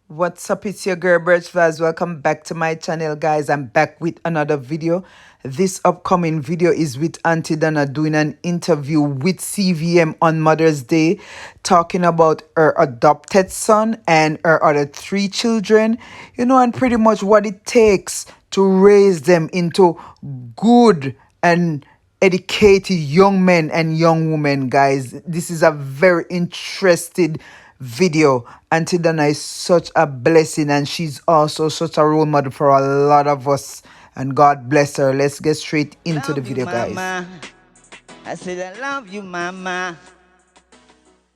What's up? It's your girl Birch Vaz. Welcome back to my channel, guys. I'm back with another video. This upcoming video is with Aunty Donna doing an interview with CVM on Mother's Day, talking about her adopted son and her other three children, and pretty much what it takes to raise them into good and educated young men and young women, guys. This is a very interesting video. Auntie Dana is such a blessing, and she's also such a role model for a lot of us. And God bless her. Let's get straight into the Love you, video, guys. mama. I said I love you, mama.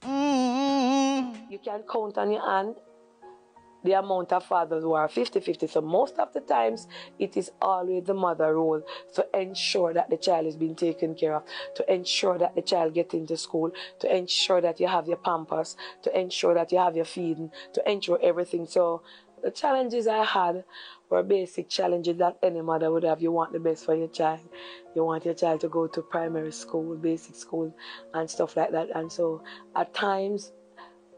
You can count on your hand the amount of fathers who are 50-50. So most of the times, it is always the mother role to ensure that the child is being taken care of, to ensure that the child gets into school, to ensure that you have your pampers, to ensure that you have your feeding, to ensure everything. So the challenges I had were basic challenges that any mother would have. You want the best for your child. You want your child to go to primary school, basic school, and stuff like that. And so at times,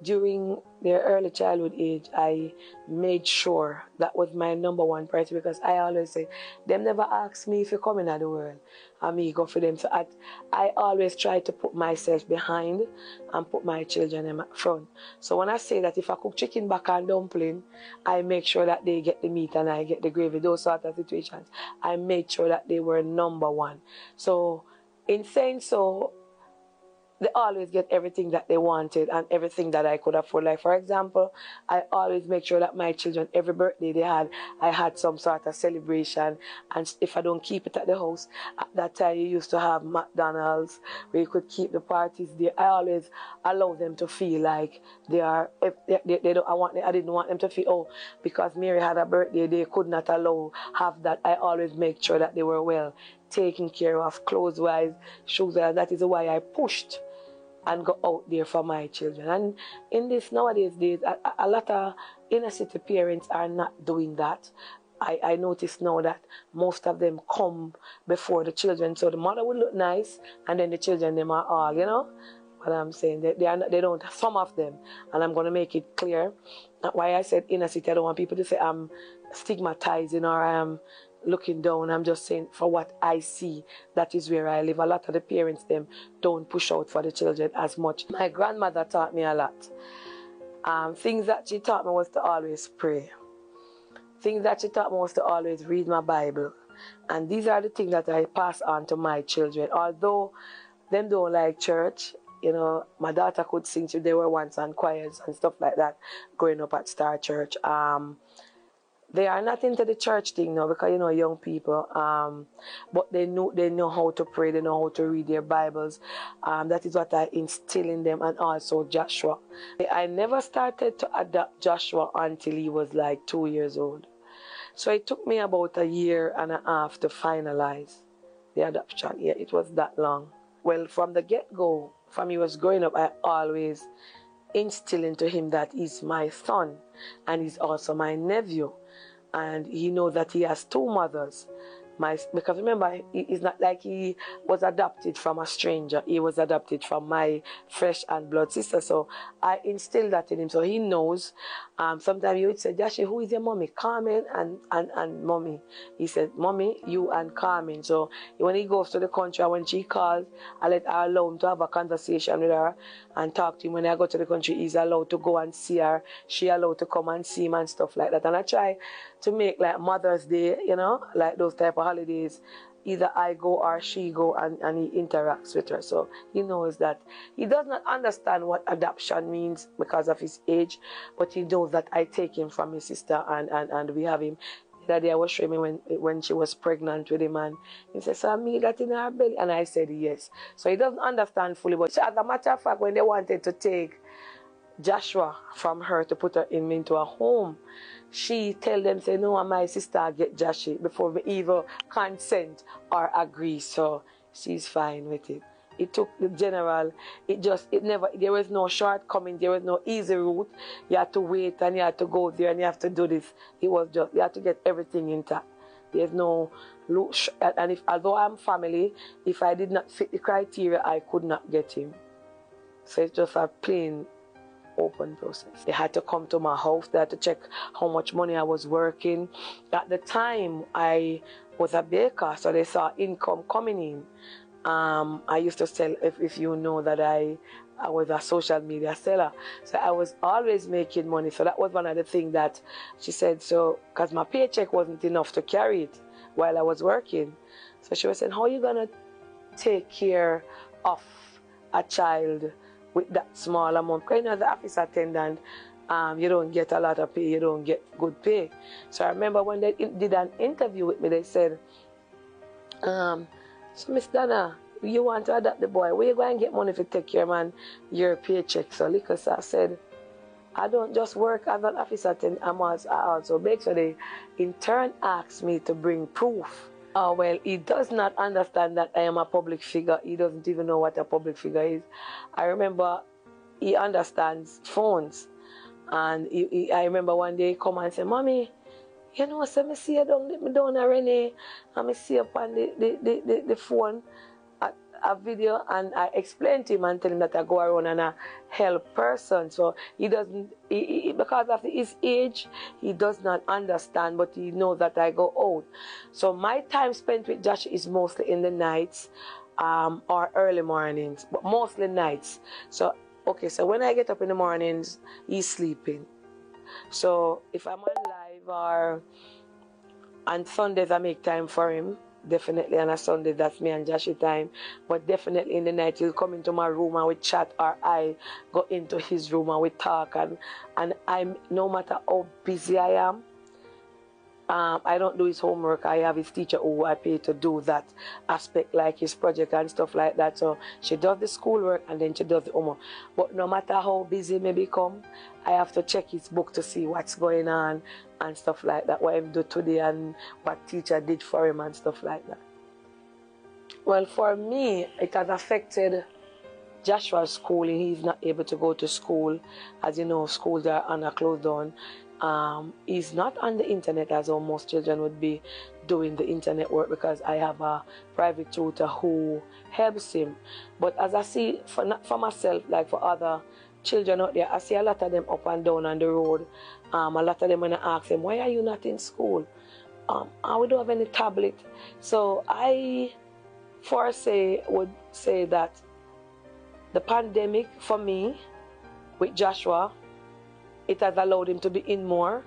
during their early childhood age, I made sure that was my number one priority, because I always say, them never ask me if you come into the world. And me go for them. So I always try to put myself behind and put my children in front. So when I say that if I cook chicken back and dumpling, I make sure that they get the meat and I get the gravy, those sort of situations. I made sure that they were number one. So in saying so, they always get everything that they wanted and everything that I could afford. Like, for example, I always make sure that my children, every birthday they had, I had some sort of celebration. And if I don't keep it at the house, at that time you used to have McDonald's where you could keep the parties there. I always allow them to feel like they are, if they don't, I didn't want them to feel, oh, because Mary had a birthday, they could not have that. I always make sure that they were well taken care of, clothes-wise, shoes-wise. That is why I pushed and go out there for my children. And in this nowadays days, a lot of inner city parents are not doing that. I notice now that most of them come before the children. So the mother will look nice, and then the children, them are all, what I'm saying. They are not, they don't, some of them, and I'm going to make it clear. That's why I said inner city. I don't want people to say I'm stigmatizing or I'm looking down. I'm just saying for what I see, that is where I live. A lot of the parents, them, don't push out for the children as much. My grandmother taught me a lot. Things that she taught me was to always pray. Things that she taught me was to always read my Bible. And these are the things that I pass on to my children. Although them don't like church, my daughter could sing. They were once on choirs and stuff like that growing up at Star Church. They are not into the church thing now because, young people, but they know how to pray, they know how to read their Bibles. That is what I instill in them, and also Joshua. I never started to adopt Joshua until he was like 2 years old. So it took me about a year and a half to finalize the adoption. Yeah, it was that long. Well, from the get-go, from he was growing up, I always instill into him that he's my son and he's also my nephew. And he knows that he has two mothers. Because remember, it's not like he was adopted from a stranger. He was adopted from my flesh and blood sister. So I instilled that in him. So he knows. Sometimes he would say, Joshie, who is your mommy? Carmen and mommy. He said, Mommy, you and Carmen. So when he goes to the country, when she calls, I let her alone to have a conversation with her and talk to him. When I go to the country, he's allowed to go and see her. She allowed to come and see him and stuff like that. And I try to make like Mother's Day, like those type of holidays, either I go or she go, and he interacts with her. So he knows that he does not understand what adoption means because of his age, but he knows that I take him from his sister and we have him. That day I was showing me when she was pregnant with him, and he said, so I mean that in her belly? And I said yes. So he doesn't understand fully, but as a matter of fact, when they wanted to take Joshua from her to put her into a home, she tell them, say, no, my sister get Joshua before we even consent or agree. So she's fine with it. It took the general, there was no shortcoming, there was no easy route. You had to wait and you had to go there and you have to do this. It was just, you had to get everything intact. There's no, and although I'm family, if I did not fit the criteria, I could not get him. So it's just a plain open process. They had to come to my house. They had to check how much money I was working. At the time, I was a baker, so they saw income coming in. I used to sell, if you know that I was a social media seller. So I was always making money. So that was one of the things that she said, so, because my paycheck wasn't enough to carry it while I was working. So she was saying, how are you going to take care of a child with that small amount? Because, you know, as an office attendant, you don't get a lot of pay, you don't get good pay. So I remember when they did an interview with me, they said, so Miss Donna, you want to adopt the boy, where you going to get money to take care man your paycheck? So because I said, I don't just work as an office attendant, I also beg. So they in turn asked me to bring proof. Well, he does not understand that I am a public figure. He doesn't even know what a public figure is. I remember he understands phones. And I remember one day he come and say, Mommy, you know, so I see you down Renee, and I see up on the phone a video, and I explained to him and tell him that I go around and I help person. So he doesn't, because of his age, he does not understand, but he knows that I go out. So my time spent with Josh is mostly in the nights or early mornings, but mostly nights. So, okay, so when I get up in the mornings, he's sleeping. So if I'm on live or on Sundays, I make time for him. Definitely on a Sunday, that's me and Josh's time. But definitely in the night, he'll come into my room and we chat, or I go into his room and we talk. And I'm, no matter how busy I am, I don't do his homework. I have his teacher who I pay to do that aspect, like his project and stuff like that. So she does the schoolwork and then she does the homework. But no matter how busy may become, I have to check his book to see what's going on and stuff like that, what he do today and what teacher did for him and stuff like that. Well, for me, it has affected Joshua's schooling. He's not able to go to school. As you know, schools are on a closed down. He's not on the internet as most children would be doing the internet work, because I have a private tutor who helps him. But as I see, not for myself, like for other children out there, I see a lot of them up and down on the road. A lot of them, when I ask them, why are you not in school? We don't have any tablet. So I would say that the pandemic for me with Joshua, it has allowed him to be in more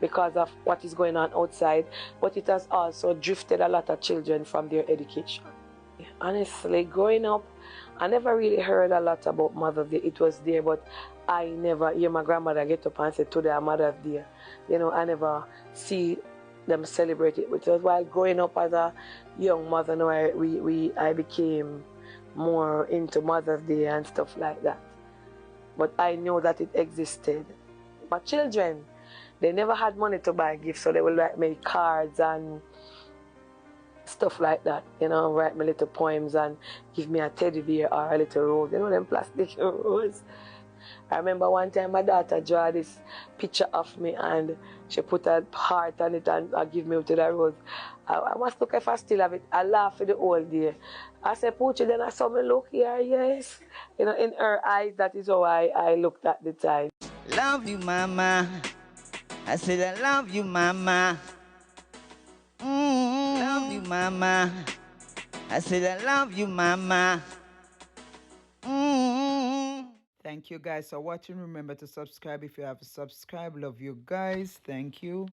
because of what is going on outside, but it has also drifted a lot of children from their education. Honestly, growing up, I never really heard a lot about Mother's Day. It was there, but I never hear my grandmother get up and say today are Mother's Day. You know, I never see them celebrate it. Because while growing up as a young mother, now I became more into Mother's Day and stuff like that. But I know that it existed. My children, they never had money to buy gifts, so they would write me cards and stuff like that, you know, write me little poems and give me a teddy bear or a little rose, you know, them plastic rose. I remember one time my daughter drew this picture of me and she put a heart on it and give me to the rose. I must look if I still have it. I laugh for the whole day. I said, Poochie, then I saw me look here, yes. You know, in her eyes, that is how I looked at the time. Love you, mama. I said I love you, mama. Love you, mama. I said I love you, mama. Thank you guys for watching. Remember to subscribe if you have subscribed. Love you guys. Thank you.